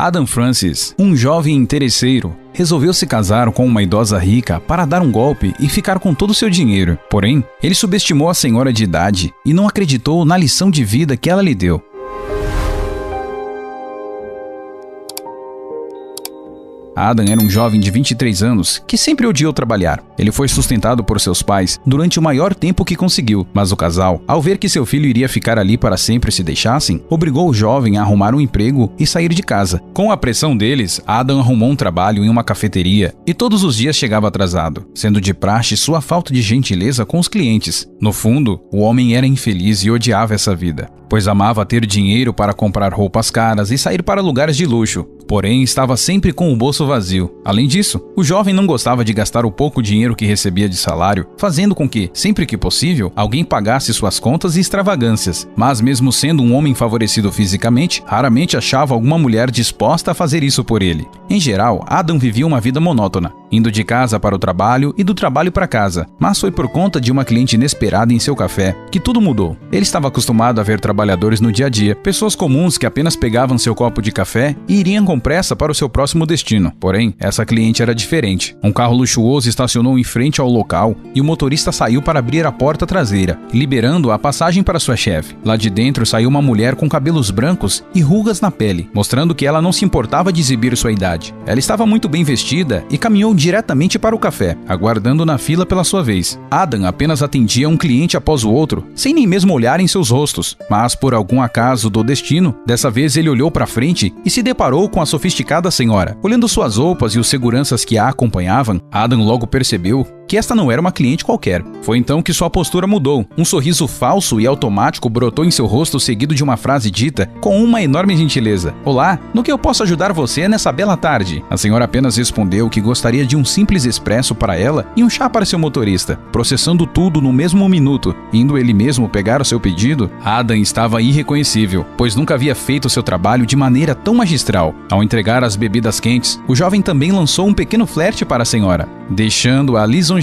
Adam Francis, um jovem interesseiro, resolveu se casar com uma idosa rica para dar um golpe e ficar com todo o seu dinheiro. Porém, ele subestimou a senhora de idade e não acreditou na lição de vida que ela lhe deu. Adam era um jovem de 23 anos que sempre odiou trabalhar. Ele foi sustentado por seus pais durante o maior tempo que conseguiu, mas o casal, ao ver que seu filho iria ficar ali para sempre se deixassem, obrigou o jovem a arrumar um emprego e sair de casa. Com a pressão deles, Adam arrumou um trabalho em uma cafeteria e todos os dias chegava atrasado, sendo de praxe sua falta de gentileza com os clientes. No fundo, o homem era infeliz e odiava essa vida, pois amava ter dinheiro para comprar roupas caras e sair para lugares de luxo, porém estava sempre com o bolso vazio. Além disso, o jovem não gostava de gastar o pouco dinheiro que recebia de salário, fazendo com que, sempre que possível, alguém pagasse suas contas e extravagâncias. Mas mesmo sendo um homem favorecido fisicamente, raramente achava alguma mulher disposta a fazer isso por ele. Em geral, Adam vivia uma vida monótona, indo de casa para o trabalho e do trabalho para casa, mas foi por conta de uma cliente inesperada em seu café que tudo mudou. Ele estava acostumado a ver trabalhadores no dia a dia, pessoas comuns que apenas pegavam seu copo de café e iriam com pressa para o seu próximo destino. Porém, essa cliente era diferente. Um carro luxuoso estacionou em frente ao local e o motorista saiu para abrir a porta traseira, liberando a passagem para sua chefe. Lá de dentro saiu uma mulher com cabelos brancos e rugas na pele, mostrando que ela não se importava de exibir sua idade. Ela estava muito bem vestida e caminhou diretamente para o café, aguardando na fila pela sua vez. Adam apenas atendia um cliente após o outro, sem nem mesmo olhar em seus rostos, mas por algum acaso do destino, dessa vez ele olhou para frente e se deparou com a sofisticada senhora. Olhando suas roupas e os seguranças que a acompanhavam, Adam logo percebeu que esta não era uma cliente qualquer. Foi então que sua postura mudou. Um sorriso falso e automático brotou em seu rosto, seguido de uma frase dita com uma enorme gentileza: "Olá, no que eu posso ajudar você nessa bela tarde?" A senhora apenas respondeu que gostaria de um simples expresso para ela e um chá para seu motorista. Processando tudo no mesmo minuto, indo ele mesmo pegar o seu pedido, Adam estava irreconhecível, pois nunca havia feito seu trabalho de maneira tão magistral. Ao entregar as bebidas quentes, o jovem também lançou um pequeno flerte para a senhora, deixando-a lisonjeada.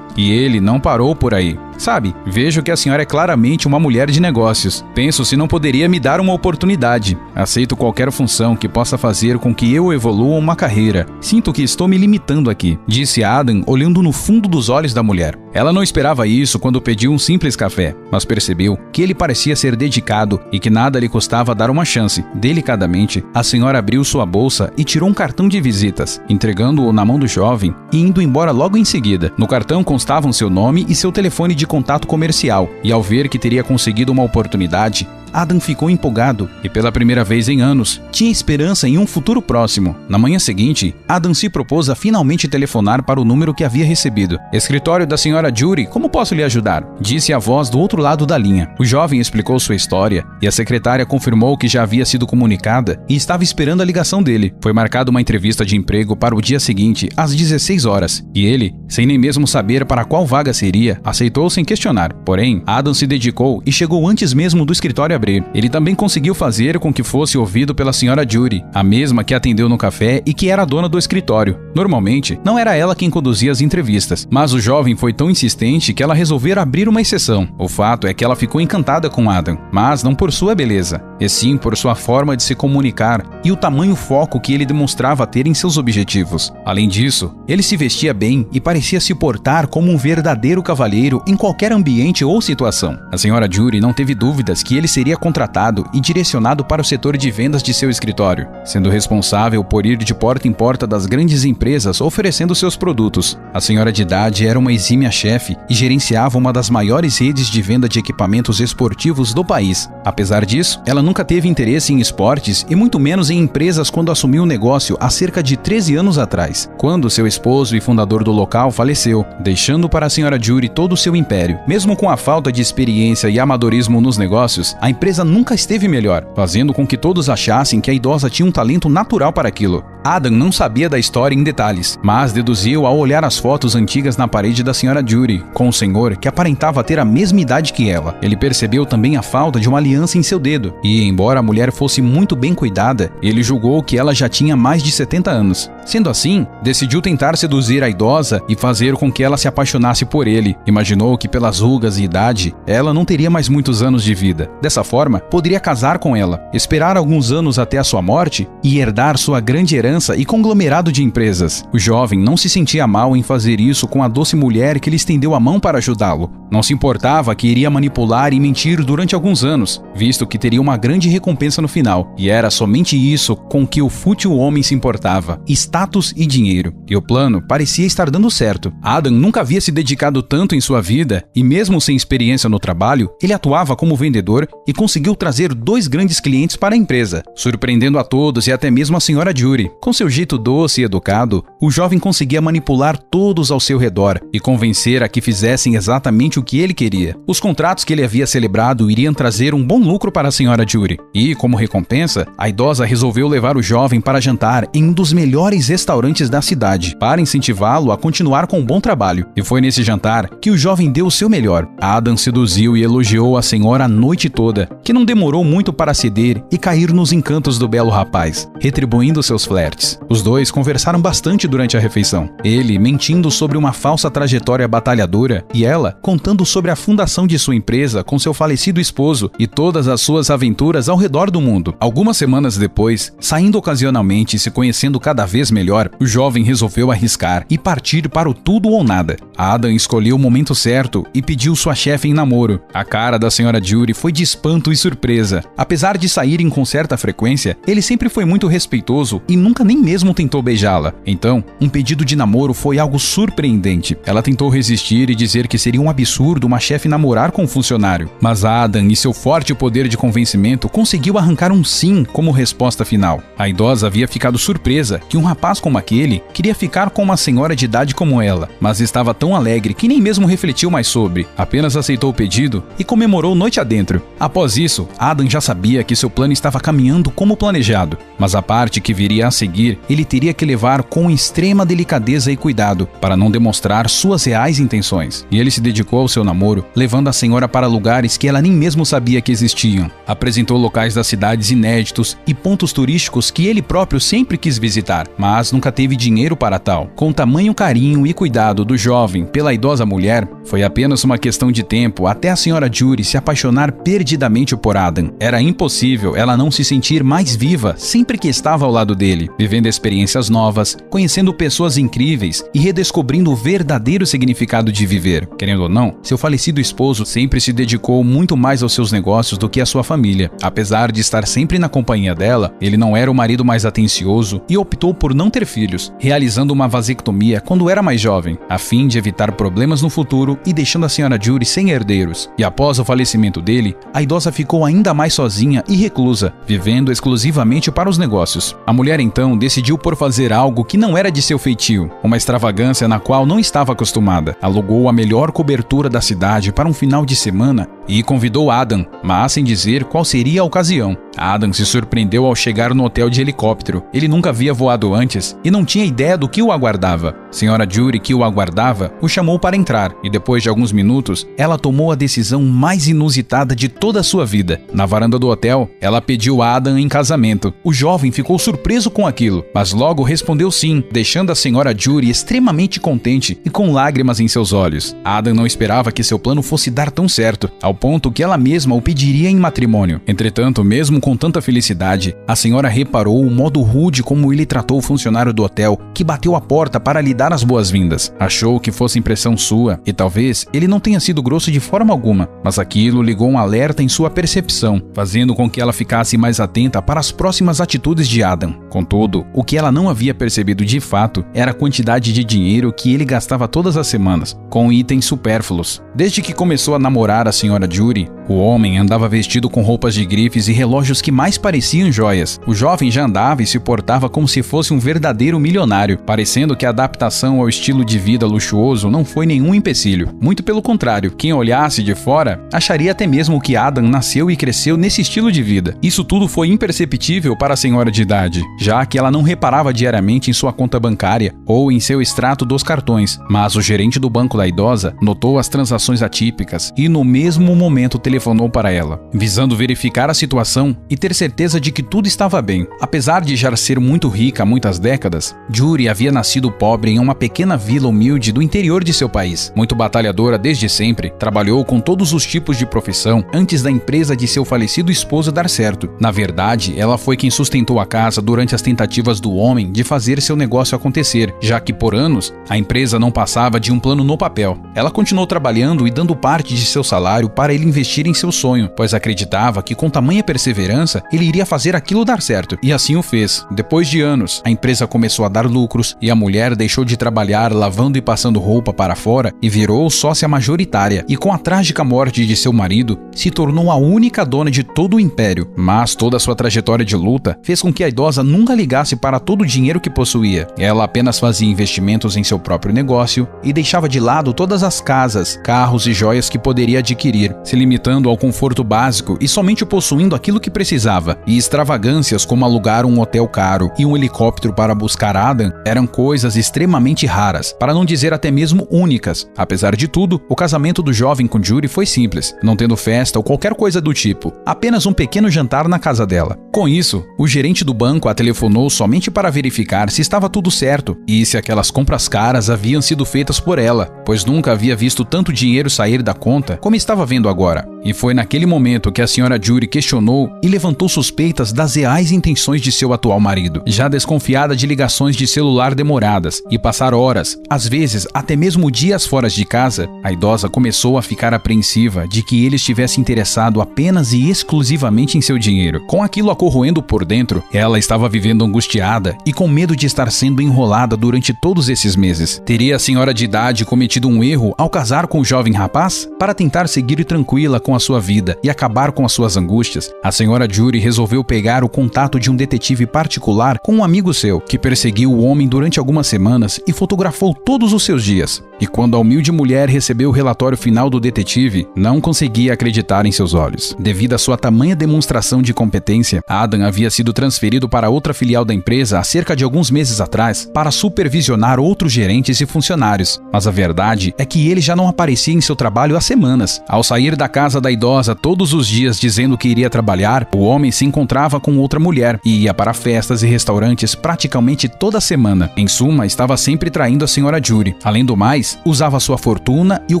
E ele não parou por aí. "Sabe, vejo que a senhora é claramente uma mulher de negócios. Penso se não poderia me dar uma oportunidade. Aceito qualquer função que possa fazer com que eu evolua uma carreira. Sinto que estou me limitando aqui", disse Adam, olhando no fundo dos olhos da mulher. Ela não esperava isso quando pediu um simples café, mas percebeu que ele parecia ser dedicado e que nada lhe custava dar uma chance. Delicadamente, a senhora abriu sua bolsa e tirou um cartão de visitas, entregando-o na mão do jovem e indo embora logo em seguida. No cartão constavam seu nome e seu telefone de contato comercial, e ao ver que teria conseguido uma oportunidade, Adam ficou empolgado e, pela primeira vez em anos, tinha esperança em um futuro próximo. Na manhã seguinte, Adam se propôs a finalmente telefonar para o número que havia recebido. "Escritório da senhora Judy, como posso lhe ajudar?", disse a voz do outro lado da linha. O jovem explicou sua história e a secretária confirmou que já havia sido comunicada e estava esperando a ligação dele. Foi marcada uma entrevista de emprego para o dia seguinte, às 16 horas, e ele, sem nem mesmo saber para qual vaga seria, aceitou sem questionar. Porém, Adam se dedicou e chegou antes mesmo do escritório abrir. Ele também conseguiu fazer com que fosse ouvido pela senhora Judy, a mesma que atendeu no café e que era a dona do escritório. Normalmente, não era ela quem conduzia as entrevistas, mas o jovem foi tão insistente que ela resolveu abrir uma exceção. O fato é que ela ficou encantada com Adam, mas não por sua beleza, e sim por sua forma de se comunicar e o tamanho foco que ele demonstrava ter em seus objetivos. Além disso, ele se vestia bem e parecia se portar como um verdadeiro cavalheiro em qualquer ambiente ou situação. A senhora Judy não teve dúvidas que ele seria contratado e direcionado para o setor de vendas de seu escritório, sendo responsável por ir de porta em porta das grandes empresas oferecendo seus produtos. A senhora de idade era uma exímia chefe e gerenciava uma das maiores redes de venda de equipamentos esportivos do país. Apesar disso, ela nunca teve interesse em esportes e muito menos em empresas quando assumiu o negócio há cerca de 13 anos atrás, quando seu esposo e fundador do local faleceu, deixando para a senhora Judy todo o seu império. Mesmo com a falta de experiência e amadorismo nos negócios, a empresa nunca esteve melhor, fazendo com que todos achassem que a idosa tinha um talento natural para aquilo. Adam não sabia da história em detalhes, mas deduziu ao olhar as fotos antigas na parede da senhora Judy, com o senhor que aparentava ter a mesma idade que ela. Ele percebeu também a falta de uma aliança em seu dedo, e embora a mulher fosse muito bem cuidada, ele julgou que ela já tinha mais de 70 anos. Sendo assim, decidiu tentar seduzir a idosa e fazer com que ela se apaixonasse por ele. Imaginou que pelas rugas e idade, ela não teria mais muitos anos de vida. Dessa forma, poderia casar com ela, esperar alguns anos até a sua morte e herdar sua grande herança e conglomerado de empresas. O jovem não se sentia mal em fazer isso com a doce mulher que lhe estendeu a mão para ajudá-lo. Não se importava que iria manipular e mentir durante alguns anos, visto que teria uma grande recompensa no final. E era somente isso com que o fútil homem se importava: status e dinheiro. E o plano parecia estar dando certo. Adam nunca havia se dedicado tanto em sua vida e, mesmo sem experiência no trabalho, ele atuava como vendedor e conseguiu trazer 2 grandes clientes para a empresa, surpreendendo a todos e até mesmo a senhora Judy. Com seu jeito doce e educado, o jovem conseguia manipular todos ao seu redor e convencer a que fizessem exatamente o que ele queria. Os contratos que ele havia celebrado iriam trazer um bom lucro para a senhora Judy e, como recompensa, a idosa resolveu levar o jovem para jantar em um dos melhores restaurantes da cidade, para incentivá-lo a continuar com um bom trabalho. E foi nesse jantar que o jovem deu o seu melhor. Adam seduziu e elogiou a senhora a noite toda, que não demorou muito para ceder e cair nos encantos do belo rapaz, retribuindo seus flertes. Os dois conversaram bastante durante a refeição, ele mentindo sobre uma falsa trajetória batalhadora e ela contando sobre a fundação de sua empresa com seu falecido esposo e todas as suas aventuras ao redor do mundo. Algumas semanas depois, saindo ocasionalmente e se conhecendo cada vez melhor, o jovem resolveu arriscar e partir para o tudo ou nada. Adam escolheu o momento certo e pediu sua chefe em namoro. A cara da senhora Judy foi de espanto e surpresa. Apesar de saírem com certa frequência, ele sempre foi muito respeitoso e nunca nem mesmo tentou beijá-la. Então, um pedido de namoro foi algo surpreendente. Ela tentou resistir e dizer que seria um absurdo uma chefe namorar com um funcionário. Mas Adam e seu forte poder de convencimento conseguiu arrancar um sim como resposta final. A idosa havia ficado surpresa que um rapaz como aquele queria ficar com uma senhora de idade como ela, mas estava tão alegre que nem mesmo refletiu mais sobre, apenas aceitou o pedido e comemorou noite adentro. Após isso, Adam já sabia que seu plano estava caminhando como planejado, mas a parte que viria a seguir ele teria que levar com extrema delicadeza e cuidado para não demonstrar suas reais intenções. E ele se dedicou ao seu namoro, levando a senhora para lugares que ela nem mesmo sabia que existiam. Apresentou locais das cidades inéditos e pontos turísticos que ele próprio sempre quis visitar, mas nunca teve dinheiro para tal. Com tamanho carinho e cuidado do jovem pela idosa mulher, foi apenas uma questão de tempo até a senhora Judy se apaixonar perdidamente por Adam. Era impossível ela não se sentir mais viva sempre que estava ao lado dele, vivendo experiências novas, conhecendo pessoas incríveis e redescobrindo o verdadeiro significado de viver. Querendo ou não, seu falecido esposo sempre se dedicou muito mais aos seus negócios do que à sua família. Apesar de estar sempre na companhia dela, ele não era o marido mais atencioso e optou por não ter filhos, realizando uma vasectomia quando era mais jovem, a fim de evitar problemas no futuro e deixando a senhora Judy sem herdeiros. E após o falecimento dele, a idosa ficou ainda mais sozinha e reclusa, vivendo exclusivamente para os negócios. A mulher então decidiu por fazer algo que não era de seu feitio, uma extravagância na qual não estava acostumada. Alugou a melhor cobertura da cidade para um final de semana e convidou Adam, mas sem dizer qual seria a ocasião. Adam se surpreendeu ao chegar no hotel de helicóptero. Ele nunca havia voado antes e não tinha ideia do que o aguardava. Senhora Judy, que o aguardava, o chamou para entrar e depois de alguns minutos, ela tomou a decisão mais inusitada de toda a sua vida. Na varanda do hotel, ela pediu Adam em casamento. O jovem ficou surpreso com aquilo, mas logo respondeu sim, deixando a senhora Judy extremamente contente e com lágrimas em seus olhos. Adam não esperava que seu plano fosse dar tão certo, ao ponto que ela mesma o pediria em matrimônio. Entretanto, mesmo com tanta felicidade, a senhora reparou o modo rude como ele tratou o funcionário do hotel, que bateu a porta para lhe dar as boas-vindas. Achou que fosse impressão sua, e talvez ele não tenha sido grosso de forma alguma, mas aquilo ligou um alerta em sua percepção, fazendo com que ela ficasse mais atenta para as próximas atitudes de Adam. Contudo, o que ela não havia percebido de fato era a quantidade de dinheiro que ele gastava todas as semanas, com itens supérfluos. Desde que começou a namorar a senhora Judy, o homem andava vestido com roupas de grifes e relógios que mais pareciam joias. O jovem já andava e se portava como se fosse um verdadeiro milionário, parecendo que a adaptação ao estilo de vida luxuoso não foi nenhum empecilho. Muito pelo contrário, quem olhasse de fora acharia até mesmo que Adam nasceu e cresceu nesse estilo de vida. Isso tudo foi imperceptível para a senhora de idade, já que ela não reparava diariamente em sua conta bancária ou em seu extrato dos cartões, mas o gerente do banco da idosa notou as transações atípicas e no mesmo momento telefonou para ela, visando verificar a situação e ter certeza de que tudo estava bem. Apesar de já ser muito rica há muitas décadas, Judy havia nascido pobre em uma pequena vila humilde do interior de seu país. Muito batalhadora desde sempre, trabalhou com todos os tipos de profissão antes da empresa de seu falecido esposo dar certo. Na verdade, ela foi quem sustentou a casa durante as tentativas do homem de fazer seu negócio acontecer, já que por anos a empresa não passava de um plano no papel. Ela continuou trabalhando e dando parte de seu salário para ele investir em seu sonho, pois acreditava que com tamanha perseverança ele iria fazer aquilo dar certo. E assim o fez. Depois de anos, a empresa começou a dar lucros e a mulher deixou de trabalhar lavando e passando roupa para fora e virou sócia majoritária. E com a trágica morte de seu marido, se tornou a única dona de todo o império. Mas toda a sua trajetória de luta fez com que a idosa nunca ligasse para todo o dinheiro que possuía. Ela apenas fazia investimentos em seu próprio negócio e deixava de lado todas as casas, carros e joias que poderia adquirir, se limitando ao conforto básico e somente possuindo aquilo que precisava. E extravagâncias como alugar um hotel caro e um helicóptero para buscar Adam eram coisas extremamente raras, para não dizer até mesmo únicas. Apesar de tudo, o casamento do jovem com Judy foi simples, não tendo festa ou qualquer coisa do tipo, apenas um pequeno jantar na casa dela. Com isso, o gerente do banco a telefonou somente para verificar se estava tudo certo e se aquelas compras caras haviam sido feitas por ela, pois nunca havia visto tanto dinheiro sair da conta como estava vendo agora. E foi naquele momento que a senhora Judy questionou e levantou suspeitas das reais intenções de seu atual marido, já desconfiada de ligações de celular demoradas e passar horas, às vezes até mesmo dias fora de casa. A idosa começou a ficar apreensiva de que ele estivesse interessado apenas e exclusivamente em seu dinheiro. Com aquilo a corroendo por dentro, ela estava vivendo angustiada e com medo de estar sendo enrolada durante todos esses meses. Teria a senhora de idade cometido um erro ao casar com o jovem rapaz? Para tentar seguir tranquila com a sua vida e acabar com as suas angústias, a senhora Judy resolveu pegar o contato de um detetive particular com um amigo seu, que perseguiu o homem durante algumas semanas e fotografou todos os seus dias. E quando a humilde mulher recebeu o relatório final do detetive, não conseguia acreditar em seus olhos. Devido à sua tamanha demonstração de competência, Adam havia sido transferido para outra filial da empresa há cerca de alguns meses atrás para supervisionar outros gerentes e funcionários. Mas a verdade é que ele já não aparecia em seu trabalho há semanas. Ao sair da casa da idosa todos os dias dizendo que iria trabalhar, o homem se encontrava com outra mulher e ia para festas e restaurantes praticamente toda semana. Em suma, estava sempre traindo a senhora Judy. Além do mais, usava sua fortuna e o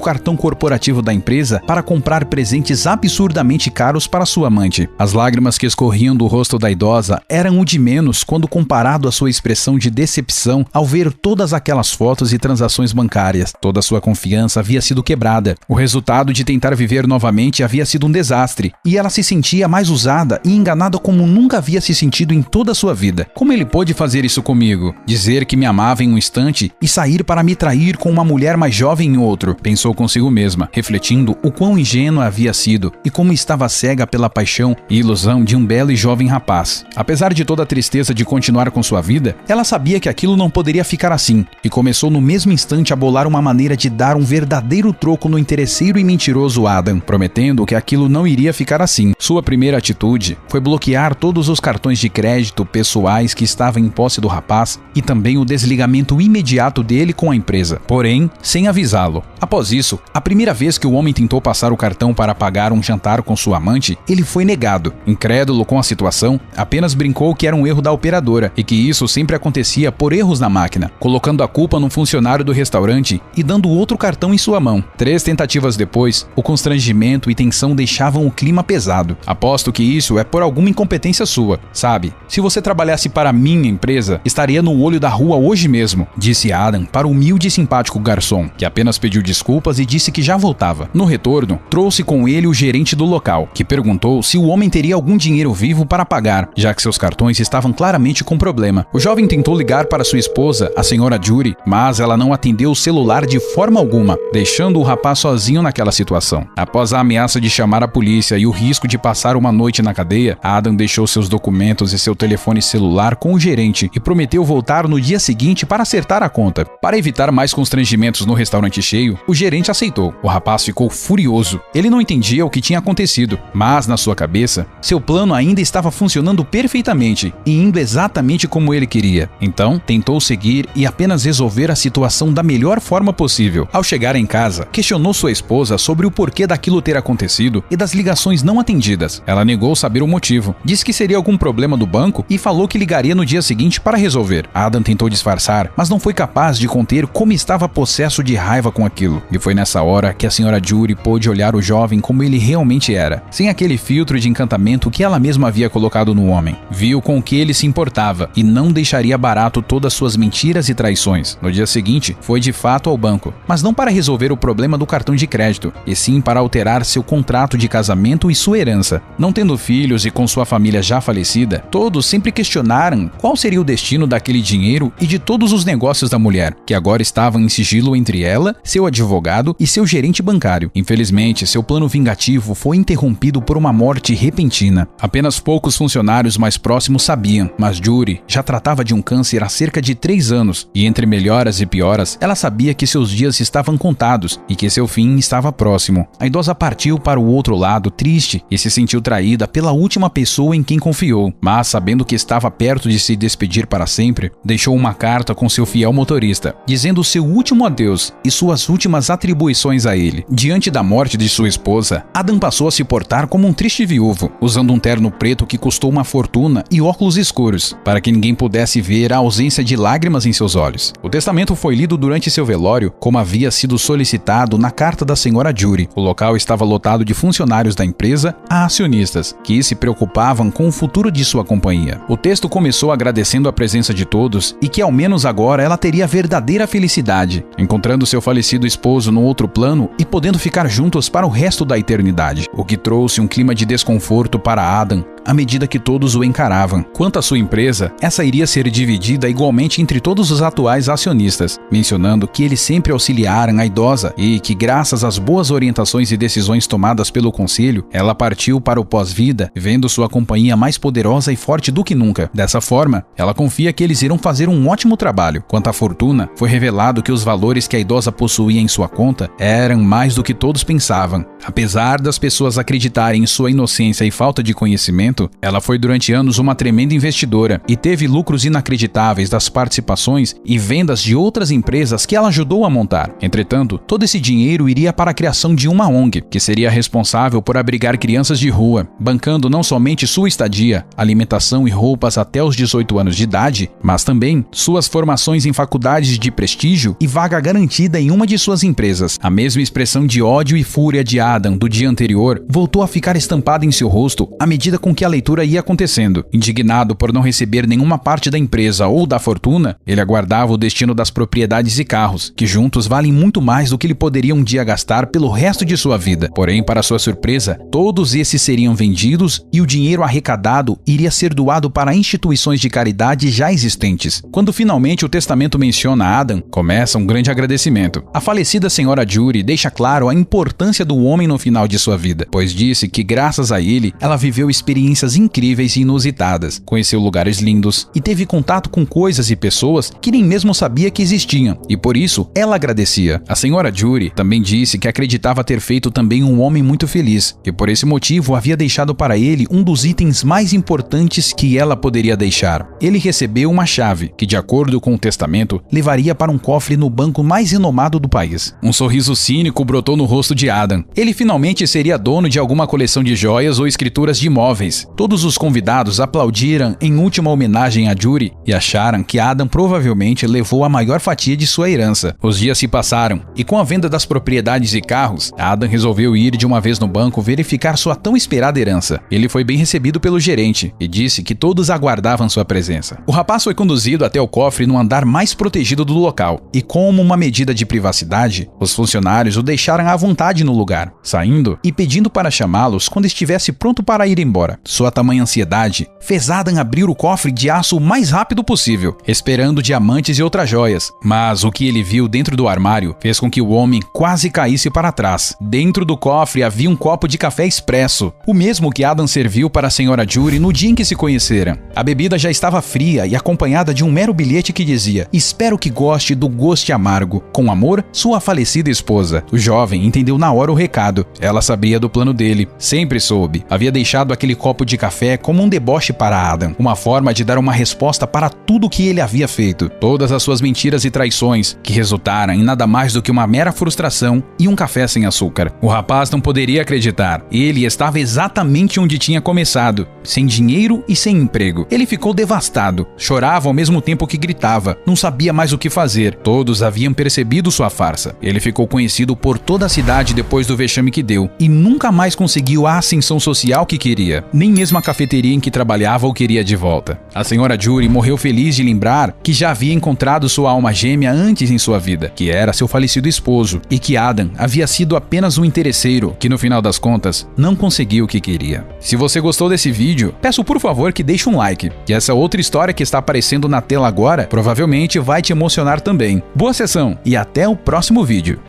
cartão corporativo da empresa para comprar presentes absurdamente caros para sua amante. As lágrimas que escorriam do rosto da idosa eram o de menos quando comparado à sua expressão de decepção ao ver todas aquelas fotos e transações bancárias. Toda sua confiança havia sido quebrada. O resultado de tentar viver novamente havia sido um desastre, e ela se sentia mais usada e enganada como nunca havia se sentido em toda a sua vida. Como ele pôde fazer isso comigo? Dizer que me amava em um instante e sair para me trair com uma mulher mais jovem em outro, pensou consigo mesma, refletindo o quão ingênua havia sido e como estava cega pela paixão e ilusão de um belo e jovem rapaz. Apesar de toda a tristeza de continuar com sua vida, ela sabia que aquilo não poderia ficar assim e começou no mesmo instante a bolar uma maneira de dar um verdadeiro troco no interesseiro e mentiroso Adam, prometendo que aquilo não iria ficar assim. Sua primeira atitude foi bloquear todos os cartões de crédito pessoais que estavam em posse do rapaz e também o desligamento imediato dele com a empresa, porém, sem avisá-lo. Após isso, a primeira vez que o homem tentou passar o cartão para pagar um jantar com sua amante, ele foi negado. Incrédulo com a situação, apenas brincou que era um erro da operadora e que isso sempre acontecia por erros na máquina, colocando a culpa no funcionário do restaurante e dando outro cartão em sua mão. 3 tentativas depois, o constrangimento e tensão deixavam o clima pesado. Aposto que isso é por alguma incompetência sua, sabe? Se você trabalhasse para minha empresa, estaria no olho da rua hoje mesmo, disse Adam para o humilde e simpático garçom, que apenas pediu desculpas e disse que já voltava. No retorno, trouxe com ele o gerente do local, que perguntou se o homem teria algum dinheiro vivo para pagar, já que seus cartões estavam claramente com problema. O jovem tentou ligar para sua esposa, a senhora Judy, mas ela não atendeu o celular de forma alguma, deixando o rapaz sozinho naquela situação. Após a ameaça de chamar a polícia e o risco de passar uma noite na cadeia, Adam deixou seus documentos e seu telefone celular com o gerente e prometeu voltar no dia seguinte para acertar a conta. Para evitar mais constrangimentos no restaurante cheio, o gerente aceitou. O rapaz ficou furioso. Ele não entendia o que tinha acontecido, mas na sua cabeça, seu plano ainda estava funcionando perfeitamente e indo exatamente como ele queria. Então, tentou seguir e apenas resolver a situação da melhor forma possível. Ao chegar em casa, questionou sua esposa sobre o porquê daquilo ter acontecido acontecido e das ligações não atendidas. Ela negou saber o motivo, disse que seria algum problema do banco e falou que ligaria no dia seguinte para resolver. Adam tentou disfarçar, mas não foi capaz de conter como estava possesso de raiva com aquilo. E foi nessa hora que a senhora Jury pôde olhar o jovem como ele realmente era, sem aquele filtro de encantamento que ela mesma havia colocado no homem. Viu com o que ele se importava e não deixaria barato todas suas mentiras e traições. No dia seguinte, foi de fato ao banco, mas não para resolver o problema do cartão de crédito, e sim para alterar seu contrato de casamento e sua herança. Não tendo filhos e com sua família já falecida, todos sempre questionaram qual seria o destino daquele dinheiro e de todos os negócios da mulher, que agora estavam em sigilo entre ela, seu advogado e seu gerente bancário. Infelizmente, seu plano vingativo foi interrompido por uma morte repentina. Apenas poucos funcionários mais próximos sabiam, mas Jury já tratava de um câncer há cerca de 3 anos, e entre melhoras e pioras, ela sabia que seus dias estavam contados e que seu fim estava próximo. A idosa partiu para o outro lado, triste, e se sentiu traída pela última pessoa em quem confiou, mas sabendo que estava perto de se despedir para sempre, deixou uma carta com seu fiel motorista, dizendo seu último adeus e suas últimas atribuições a ele. Diante da morte de sua esposa, Adam passou a se portar como um triste viúvo, usando um terno preto que custou uma fortuna e óculos escuros, para que ninguém pudesse ver a ausência de lágrimas em seus olhos. O testamento foi lido durante seu velório, como havia sido solicitado na carta da senhora Jury. O local estava lotado de funcionários da empresa a acionistas, que se preocupavam com o futuro de sua companhia. O texto começou agradecendo a presença de todos e que ao menos agora ela teria verdadeira felicidade, encontrando seu falecido esposo no outro plano e podendo ficar juntos para o resto da eternidade, o que trouxe um clima de desconforto para Adam à medida que todos o encaravam. Quanto à sua empresa, essa iria ser dividida igualmente entre todos os atuais acionistas, mencionando que eles sempre auxiliaram a idosa e que, graças às boas orientações e decisões tomadas pelo conselho, ela partiu para o pós-vida, vendo sua companhia mais poderosa e forte do que nunca. Dessa forma, ela confia que eles irão fazer um ótimo trabalho. Quanto à fortuna, foi revelado que os valores que a idosa possuía em sua conta eram mais do que todos pensavam. Apesar das pessoas acreditarem em sua inocência e falta de conhecimento, ela foi durante anos uma tremenda investidora e teve lucros inacreditáveis das participações e vendas de outras empresas que ela ajudou a montar. Entretanto, todo esse dinheiro iria para a criação de uma ONG, que seria responsável por abrigar crianças de rua, bancando não somente sua estadia, alimentação e roupas até os 18 anos de idade, mas também suas formações em faculdades de prestígio e vaga garantida em uma de suas empresas. A mesma expressão de ódio e fúria de Adam do dia anterior voltou a ficar estampada em seu rosto à medida com que a leitura ia acontecendo. Indignado por não receber nenhuma parte da empresa ou da fortuna, ele aguardava o destino das propriedades e carros, que juntos valem muito mais do que ele poderia um dia gastar pelo resto de sua vida. Porém, para sua surpresa, todos esses seriam vendidos e o dinheiro arrecadado iria ser doado para instituições de caridade já existentes. Quando finalmente o testamento menciona Adam, começa um grande agradecimento. A falecida senhora Jury deixa claro a importância do homem no final de sua vida, pois disse que graças a ele, ela viveu experiências incríveis e inusitadas, conheceu lugares lindos e teve contato com coisas e pessoas que nem mesmo sabia que existiam, e por isso ela agradecia. A senhora Jury também disse que acreditava ter feito também um homem muito feliz, e por esse motivo havia deixado para ele um dos itens mais importantes que ela poderia deixar. Ele recebeu uma chave, que de acordo com o testamento, levaria para um cofre no banco mais renomado do país. Um sorriso cínico brotou no rosto de Adam. Ele finalmente seria dono de alguma coleção de joias ou escrituras de imóveis. Todos os convidados aplaudiram em última homenagem a Jury e acharam que Adam provavelmente levou a maior fatia de sua herança. Os dias se passaram e com a venda das propriedades e carros, Adam resolveu ir de uma vez no banco verificar sua tão esperada herança. Ele foi bem recebido pelo gerente e disse que todos aguardavam sua presença. O rapaz foi conduzido até o cofre no andar mais protegido do local e, como uma medida de privacidade, os funcionários o deixaram à vontade no lugar, saindo e pedindo para chamá-los quando estivesse pronto para ir embora. Sua tamanha ansiedade fez Adam abrir o cofre de aço o mais rápido possível, esperando diamantes e outras joias. Mas o que ele viu dentro do armário fez com que o homem quase caísse para trás. Dentro do cofre havia um copo de café expresso, o mesmo que Adam serviu para a senhora Jury no dia em que se conheceram. A bebida já estava fria e acompanhada de um mero bilhete que dizia: "Espero que goste do gosto amargo. Com amor, sua falecida esposa." O jovem entendeu na hora o recado. Ela sabia do plano dele. Sempre soube. Havia deixado aquele copo copo de café como um deboche para Adam, uma forma de dar uma resposta para tudo o que ele havia feito, todas as suas mentiras e traições, que resultaram em nada mais do que uma mera frustração e um café sem açúcar. O rapaz não poderia acreditar. Ele estava exatamente onde tinha começado, sem dinheiro e sem emprego. Ele ficou devastado, chorava ao mesmo tempo que gritava, não sabia mais o que fazer. Todos haviam percebido sua farsa. Ele ficou conhecido por toda a cidade depois do vexame que deu e nunca mais conseguiu a ascensão social que queria. Nem mesmo a cafeteria em que trabalhava o queria de volta. A senhora Judy morreu feliz de lembrar que já havia encontrado sua alma gêmea antes em sua vida, que era seu falecido esposo, e que Adam havia sido apenas um interesseiro que no final das contas não conseguiu o que queria. Se você gostou desse vídeo, peço por favor que deixe um like, que essa outra história que está aparecendo na tela agora provavelmente vai te emocionar também. Boa sessão e até o próximo vídeo.